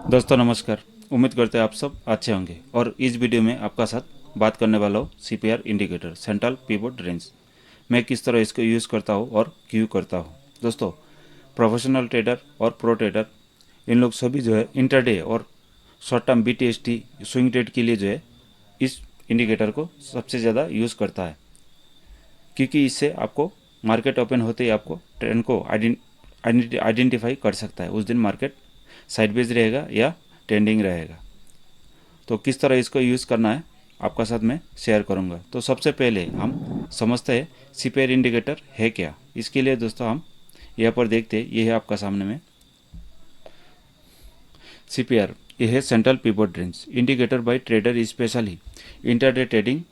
दोस्तों नमस्कार। उम्मीद करते हैं आप सब अच्छे होंगे और इस वीडियो में आपका साथ बात करने वाला हूँ CPR indicator central pivot range. मैं किस तरह इसको यूज़ करता हूँ और क्यों करता हूँ। दोस्तों, प्रोफेशनल ट्रेडर और प्रो ट्रेडर इन लोग सभी जो है इंटरडे और short term BTST swing trade के लिए जो है इस इंडिकेटर को सबसे ज़्यादा यूज़ करता है, क्योंकि इससे आपको मार्केट ओपन होते ही आपको ट्रेंड को आइडेंटिफाई कर सकता है। उस दिन मार्केट साइडवेज रहेगा या ट्रेंडिंग रहेगा। तो किस तरह इसको यूज़ करना है आपका साथ में शेयर करूंगा। तो सबसे पहले हम समझते हैं सीपीआर इंडिकेटर है क्या। इसके लिए दोस्तों हम यहाँ पर देखते हैं, ये है आपका सामने में सीपीआर। ये है central pivot range indicator by trader specially intraday trading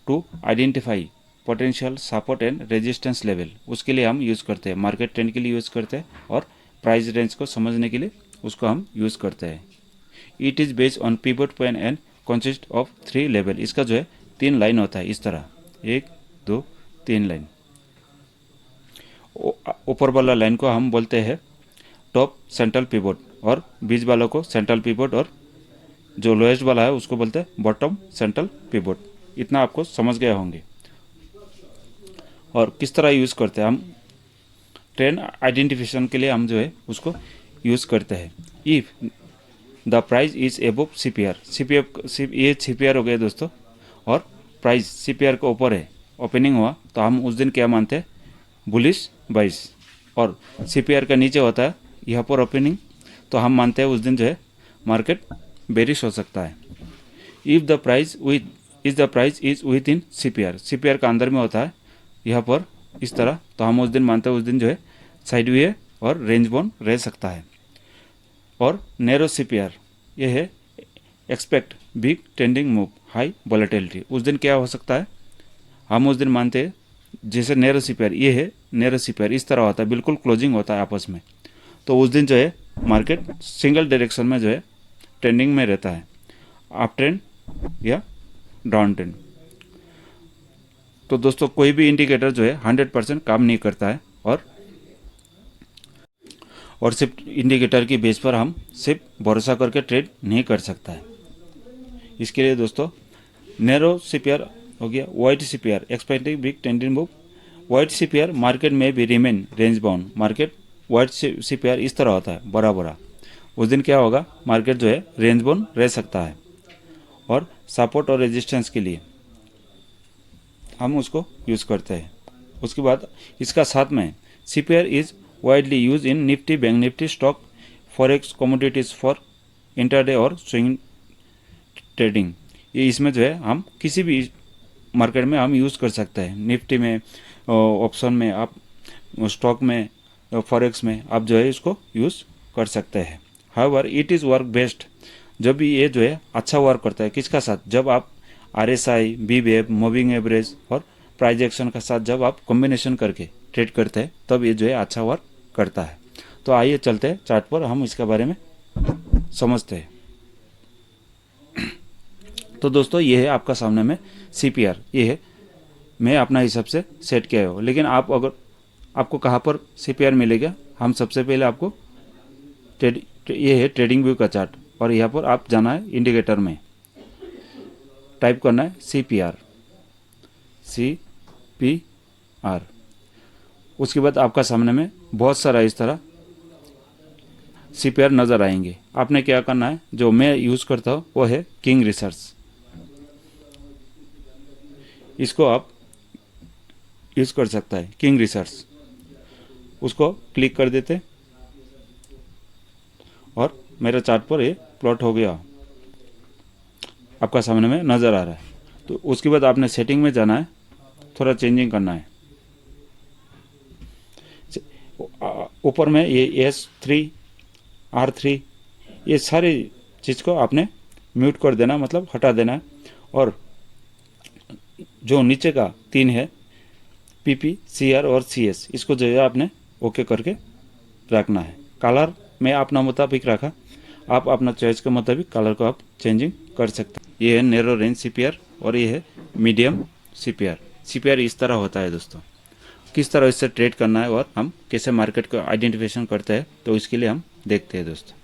to identify potential support and resistance level. उसके लिए हम यूज़ करते हैं, मार्केट ट्रेंड के लिए यूज़ करते हैं और प्राइस रेंज को समझने के लिए उसको हम यूज़ करते हैं। It is based on pivot point and consist of 3 level. इसका जो है 3 लाइन होता है इस तरह, 1 2 3 लाइन। ऊपर वाला लाइन को हम बोलते हैं टॉप सेंट्रल पिवट और बीच वालों को सेंट्रल पिवट और जो लोएस्ट वाला है उसको बोलते हैं बॉटम सेंट्रल पिवट। इतना आपको समझ गए होंगे। और किस तरह यूज़ करते हैं हम ट्रेंड आइडेंटिफिकेशन के लिए हम जो है उसको यूज़ करते हैं। If the price is above CPR, ये सीपीआर हो गया दोस्तों, और प्राइस सीपीआर के ऊपर है, ओपनिंग हुआ तो हम उस दिन क्या मानते हैं, बुलिश बाइस। और सीपीआर का नीचे होता है यहाँ पर ओपनिंग, तो हम मानते हैं उस दिन जो है मार्केट बेरिश हो सकता है। If the price is with in CPR, CPR का अंदर में होता है यहाँ पर इस तरह, तो हम उस दिन मानते हैं उस दिन जो है साइडवे और रेंज बाउंड रह सकता है। और नैरो सीपीआर ये है expect big trending move high volatility. उस दिन क्या हो सकता है, हम उस दिन मानते हैं जैसे नैरो सीपीआर, ये है नैरो सीपीआर इस तरह होता है, बिल्कुल क्लोजिंग होता है आपस में, तो उस दिन जो है मार्केट सिंगल डायरेक्शन में जो है ट्रेंडिंग में रहता है, अप ट्रेंड या डाउन ट्रेंड। तो दोस्तों कोई भी इंडिकेटर जो है 100% काम नहीं करता है और सिर्फ इंडिकेटर की बेस पर हम सिर्फ भरोसा करके ट्रेड नहीं कर सकता है। इसके लिए दोस्तों नैरो सीपीआर हो गया, wide CPR expecting big trending move. Wide CPR market में भी remain range bound. Market wide CPR इस तरह होता है बड़ा बड़ा, उस दिन क्या होगा, मार्केट जो है रेंज बाउंड रह सकता है। और सपोर्ट और रेजिस्टेंस के लिए हम उसको यूज़ करते हैं। उसके बाद इसका साथ में CPR is widely use in Nifty, bank Nifty, stock, forex, commodities for intraday और स्विंग ट्रेडिंग। ये इसमें जो है हम किसी भी मार्केट में हम यूज़ कर सकते हैं। निफ्टी में, ऑप्शन में, आप स्टॉक में, फॉरेक्स में आप जो है इसको यूज़ कर सकते हैं। However it is work best, जब भी ये जो है अच्छा वर्क करता है किसका साथ, जब आप आरएसआई, बी वेब, मूविंग एवरेज और प्राइस एक्शन का साथ जब आप कॉम्बिनेशन करके ट्रेड करते हैं तब ये जो है अच्छा वर्क करता है। तो आइए चलते हैं चार्ट पर, हम इसके बारे में समझते हैं। तो दोस्तों ये है आपका सामने में सीपीआर, ये है मैं अपना हिसाब से सेट किया हो। लेकिन आप अगर आपको कहाँ पर सीपीआर मिलेगा, हम सबसे पहले आपको ये है ट्रेडिंग व्यू का चार्ट, और यहाँ पर आप जाना है इंडिकेटर में, टाइप करना है सीपीआर। उसके बाद आपका सामने में बहुत सारा इस तरह सीपीआर नज़र आएंगे। आपने क्या करना है, जो मैं यूज़ करता हूँ वो है किंग रिसर्च। इसको आप यूज़ कर सकता है किंग रिसर्च, उसको क्लिक कर देते और मेरे चार्ट पर ये प्लॉट हो गया, आपका सामने में नज़र आ रहा है। तो उसके बाद आपने सेटिंग में जाना है, थोड़ा चेंजिंग करना है। ऊपर में ये S3 R3 ये सारी चीज़ को आपने म्यूट कर देना, मतलब हटा देना है। और जो नीचे का 3 है PP, CR और CS, इसको जो है आपने ओके करके रखना है। कलर मैं अपना मुताबिक रखा, आप अपना चॉइस के मुताबिक कलर को आप चेंजिंग कर सकते हैं। ये है नैरो रेंज सीपीआर और ये है मीडियम सीपीआर। सीपीआर इस तरह होता है दोस्तों। किस तरह इससे ट्रेड करना है और हम कैसे मार्केट को आइडेंटिफिकेशन करते हैं, तो इसके लिए हम देखते हैं दोस्तों।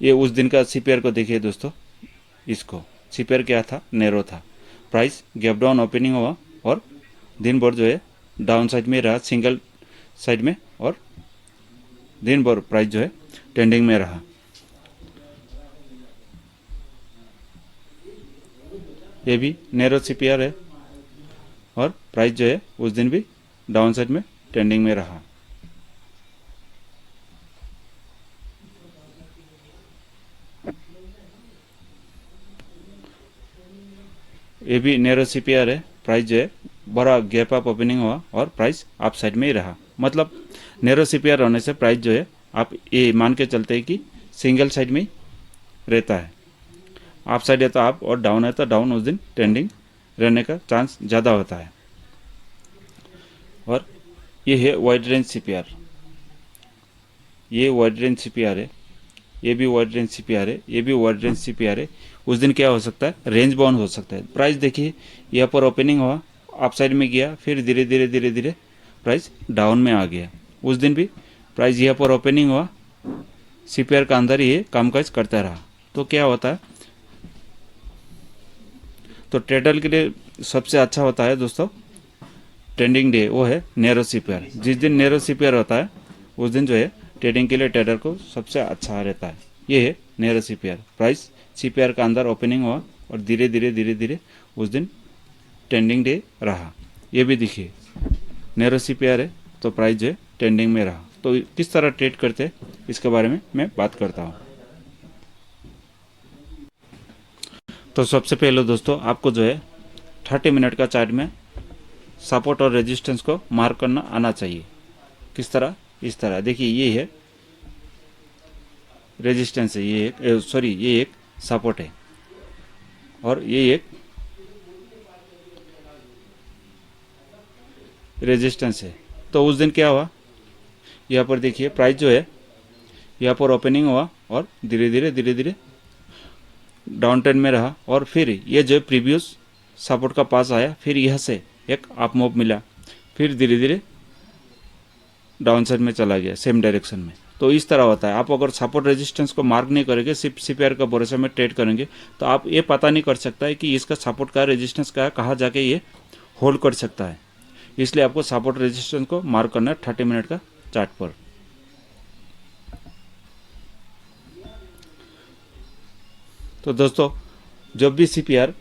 ये उस दिन का सीपीआर को देखिए दोस्तों, इसको सीपीआर क्या था, नैरो था, प्राइस गैप डाउन ओपनिंग हुआ और दिन भर जो है डाउन साइड में रहा, सिंगल साइड में, और दिन भर प्राइस जो है ट्रेंडिंग में रहा। ये भी नैरो सीपीआर है और प्राइस जो है उस दिन भी डाउन साइड में ट्रेंडिंग में रहा। ये भी नैरो सीपीआर है, प्राइस जो है बड़ा गैप अप ओपनिंग हुआ और प्राइस अप साइड में ही रहा। मतलब नैरो सीपीआर होने से प्राइस जो है आप ये मान के चलते हैं कि सिंगल साइड में ही रहता है। अप साइड है तो अप और डाउन है तो डाउन, उस दिन ट्रेंडिंग रहने का चांस ज़्यादा होता है। और ये है वाइड रेंज सीपीआर, ये वाइड रेंज सीपीआर है, ये भी वाइड रेंज सीपीआर है, ये भी वाइड रेंज सीपीआर है। उस दिन क्या हो सकता है, रेंज बाउंड हो सकता है। प्राइस देखिए यहाँ पर ओपनिंग हुआ, अप साइड में गया, फिर धीरे धीरे धीरे धीरे प्राइस डाउन में आ गया। उस दिन भी प्राइस यहाँ पर ओपनिंग हुआ, सीपीआर का अंदर ये कामकाज करता रहा। तो क्या होता है, तो ट्रेडर के लिए सबसे अच्छा होता है दोस्तों ट्रेंडिंग डे, वो है नैरो सीपीआर। जिस दिन नैरो सीपीआर होता है उस दिन जो है ट्रेडिंग के लिए ट्रेडर को सबसे अच्छा रहता है। ये है नैरो सीपीआर, प्राइस सीपीआर का अंदर ओपनिंग हुआ और धीरे धीरे धीरे धीरे उस दिन ट्रेंडिंग डे रहा। ये भी देखिए नैरो सीपीआर है तो प्राइस जो है ट्रेंडिंग में रहा। तो किस तरह ट्रेड करते हैं इसके बारे में मैं बात करता हूँ। तो सबसे पहले दोस्तों आपको जो है 30 मिनट का चार्ट में सपोर्ट और रेजिस्टेंस को मार्क करना आना चाहिए। किस तरह, इस तरह देखिए, ये है रेजिस्टेंस है, ये एक सॉरी ये एक सपोर्ट है और ये एक रेजिस्टेंस है। तो उस दिन क्या हुआ, यहाँ पर देखिए प्राइस जो है यहाँ पर ओपनिंग हुआ और धीरे धीरे धीरे धीरे डाउन ट्रेंड में रहा और फिर ये जो प्रीवियस सपोर्ट का पास आया, फिर यहाँ से एक अप मूव मिला, फिर धीरे धीरे डाउन साइड में चला गया सेम डायरेक्शन में। तो इस तरह होता है। आप अगर सपोर्ट रेजिस्टेंस को मार्क नहीं करेंगे, सिर्फ सीपीआर का भरोसे में ट्रेड करेंगे, तो आप ये पता नहीं कर सकता है कि इसका सपोर्ट का रेजिस्टेंस का कहाँ जाके ये होल्ड कर सकता है। इसलिए आपको सपोर्ट रेजिस्टेंस को मार्क करना है 30 मिनट का चार्ट पर। तो दोस्तों जब भी सीपीआर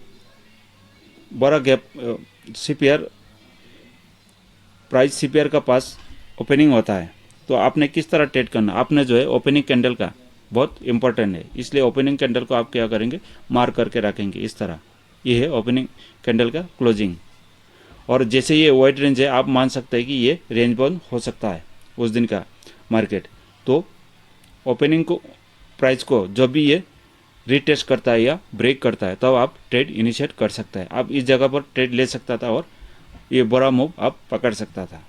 बड़ा गैप सीपीआर प्राइस सीपीआर का पास ओपनिंग होता है तो आपने किस तरह ट्रेड करना, आपने जो है ओपनिंग कैंडल का बहुत इंपॉर्टेंट है। इसलिए ओपनिंग कैंडल को आप क्या करेंगे, मार्क करके रखेंगे इस तरह। ये है ओपनिंग कैंडल का क्लोजिंग। और जैसे ये वाइड रेंज है, आप मान सकते हैं कि ये रेंज बाउंड हो सकता है उस दिन का मार्केट। तो ओपनिंग को प्राइस को जब भी ये रीटेस्ट करता है या ब्रेक करता है तब तो आप ट्रेड इनिशिएट कर सकते हैं। आप इस जगह पर ट्रेड ले सकता था और ये बड़ा मूव आप पकड़ सकता था।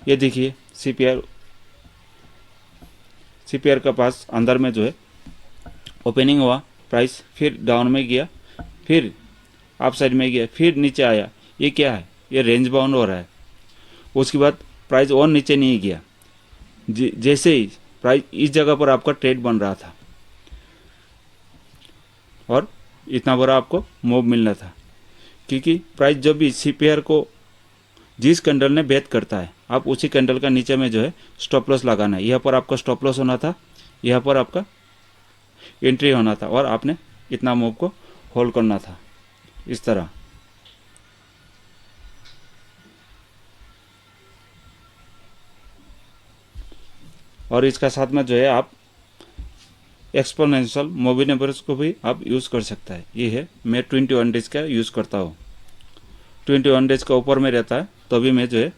ये देखिए सीपीआर का पास अंदर में जो है ओपनिंग हुआ, प्राइस फिर डाउन में गया, फिर अप साइड में गया, फिर नीचे आया। ये क्या है, ये रेंज बाउंड हो रहा है। उसके बाद प्राइस और नीचे नहीं गया। जैसे ही प्राइस इस जगह पर आपका ट्रेड बन रहा था और इतना बड़ा आपको मूव मिलना था, क्योंकि प्राइस जब भी सीपीआर को जिस कैंडल ने बेथ करता है, आप उसी कैंडल का नीचे में जो है स्टॉप लॉस लगाना है। यहाँ पर आपका स्टॉप लॉस होना था, यहाँ पर आपका एंट्री होना था और आपने इतना मूव को होल्ड करना था इस तरह। और इसका साथ में जो है आप एक्सपोनेंशियल मूविंग एवरेज को भी आप यूज़ कर सकता है। ये है, मैं 21 डेज का यूज़ करता हूँ। 21 डेज का ऊपर में रहता है तभी मैं जो है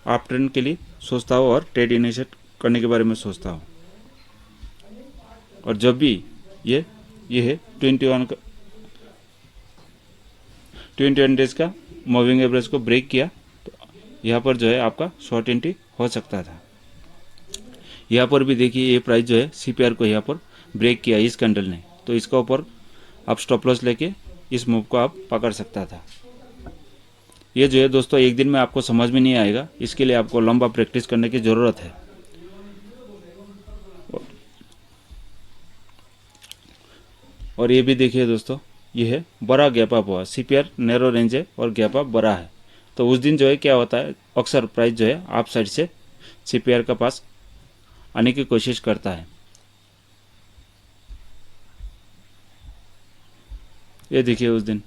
आप ट्रेंड के लिए सोचता हूँ और ट्रेड इनिशिएट करने के बारे में सोचता हूँ। और जब भी ये है 21 डेज का मूविंग एवरेज को ब्रेक किया तो यहाँ पर जो है आपका शॉर्ट एंट्री हो सकता था। यहाँ पर भी देखिए ये प्राइस जो है सीपीआर को यहाँ पर ब्रेक किया इस कैंडल ने, तो इसका ऊपर आप स्टॉप लॉस लेके इस मूव को आप पकड़ सकता था। ये जो है दोस्तों एक दिन में आपको समझ में नहीं आएगा, इसके लिए आपको लंबा प्रैक्टिस करने की ज़रूरत है। और ये भी देखिए दोस्तों, ये है बड़ा गैप अप हुआ, सीपीआर नैरो रेंज है और गैप अप बड़ा है। तो उस दिन जो है क्या होता है, अक्सर प्राइस जो है आप साइड से सीपीआर के पास आने की कोशिश करता है। ये देखिए उस दिन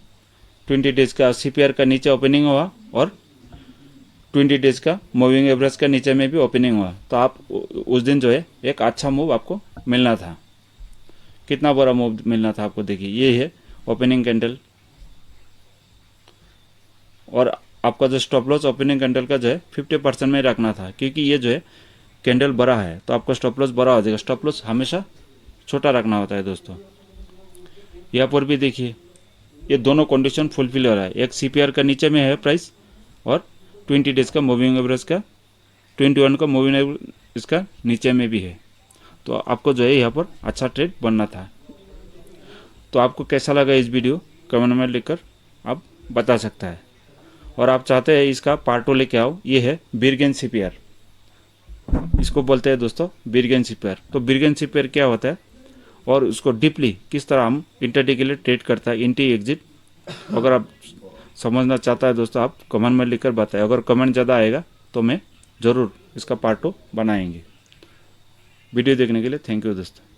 20 डेज का सीपीआर का नीचे ओपनिंग हुआ और 20 डेज का मूविंग एवरेज का नीचे में भी ओपनिंग हुआ। तो आप उस दिन जो है एक अच्छा मूव आपको मिलना था। कितना बड़ा मूव मिलना था आपको, देखिए ये है ओपनिंग कैंडल, और आपका जो स्टॉप लॉस ओपनिंग कैंडल का जो है 50% में रखना था, क्योंकि ये जो है कैंडल बड़ा है तो आपका स्टॉप लॉस बड़ा हो जाएगा। स्टॉप लॉस हमेशा छोटा रखना होता है दोस्तों। यहाँ पर भी देखिए ये दोनों कंडीशन फुलफिल हो रहा है, एक सीपीआर का नीचे में है प्राइस और 20 डेज का मूविंग एवरेज का 21 का मूविंग एवरेज इसका नीचे में भी है। तो आपको जो है यहाँ पर अच्छा ट्रेड बनना था। तो आपको कैसा लगा इस वीडियो, कमेंट में लिखकर आप बता सकता है। और आप चाहते हैं इसका पार्ट 2 लेके आओ, ये है बिरगेन सीपीआर, इसको बोलते हैं दोस्तों बिरगेन सीपीआर। तो बिरगेन सीपीआर क्या होता है और उसको डीपली किस तरह हम इंटरडे के लिए ट्रेड करता है, एंट्री एग्जिट, अगर आप समझना चाहता है दोस्तों आप कमेंट में लिखकर बताएं। अगर कमेंट ज़्यादा आएगा तो मैं ज़रूर इसका पार्ट 2 बनाएंगे। वीडियो देखने के लिए थैंक यू दोस्तों।